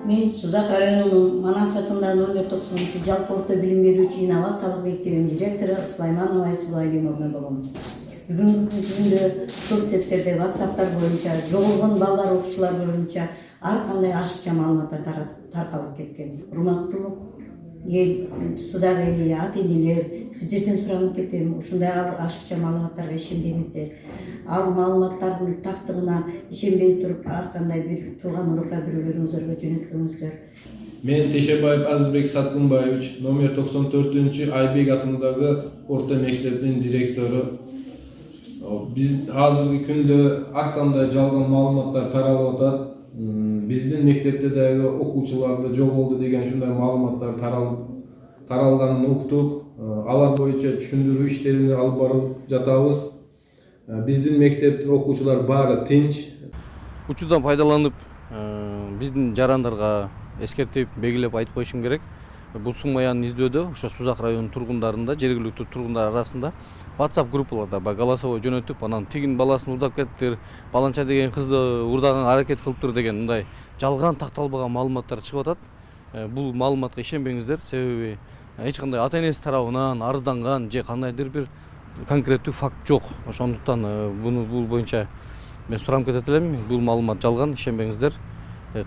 Мен Сузак районунун Манас атындагы номер 90 жалпы орто билим берүүчү инновациялык мектебинин директору Сулайманова Айсулуу Алимовна болом. Бүгүнкү күндө соцсеттерде, WhatsApp'тар боюнча, жоголгон балдар, окуучулар боюнча ар кандай ашыкча маалыматтар таркалып кеткен. Урматтуу эл, Сузак эли, ата энелер, сиздерден суранып кетем, ушундай ашыкча маалыматтарга ишенбеңиздер. Ал маалыматтардын тактыгына ишенбей туруп, ар кандай бир тууган урукка бирөөлөрүңүздөргө жөнөтпөңүздөр. Мен Тешебаев Азизбек Саткынбаевич, номер 94 Айбек атындагы орто мектептин директору. Биз азыркы күндө ар кандай жалган маалыматтар таралып атат. Биздин мектепте дагы окуучуларда жоголду деген ушундай маалыматтар таралганын уктук. Алар боюнча түшүндүрүү иштерин алып барып жатабыз. Биздин мектептин окуучулары баары тынч. Учурдан пайдаланып, биздин жарандарга эскертип, белгилеп айтып коюшум керек. Бул суң маянын издөөдө ошо Сузак районунун тургундарында, жергиликтүү тургундар арасында WhatsApp группаларда голосовой жөнөтүп, анан тигин баласын урдап кетиптир, баланча деген кызды урдаган аракет кылыптыр деген мындай жалган такталбаган маалыматтар чыгып атат. Бул маалыматка ишенбеңиздер, себеби эч кандай ата энеси тарабынан арызданган же кандайдыр бир конкреттүү факт жок. Ошондуктан бул боюнча мен суранып кетет элем. Бул маалымат жалган, ишенбеңиздер.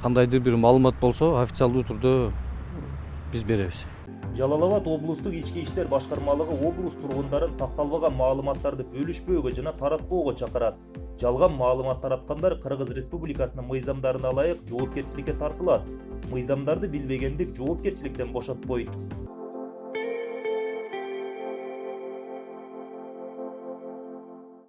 Кандайдыр бир маалымат болсо официалдуу түрдө биз беребиз. Жалал Абад облустук ички иштер башкармалыгы облус тургундарын такталбаган маалыматтарды бөлүшпөөгө жана таратпоого чакырат. Жалган маалымат тараткандар Кыргыз Республикасынын мыйзамдарына ылайык жоопкерчиликке тартылат. Мыйзамдарды билбегендик жоопкерчиликтен бошотпойт.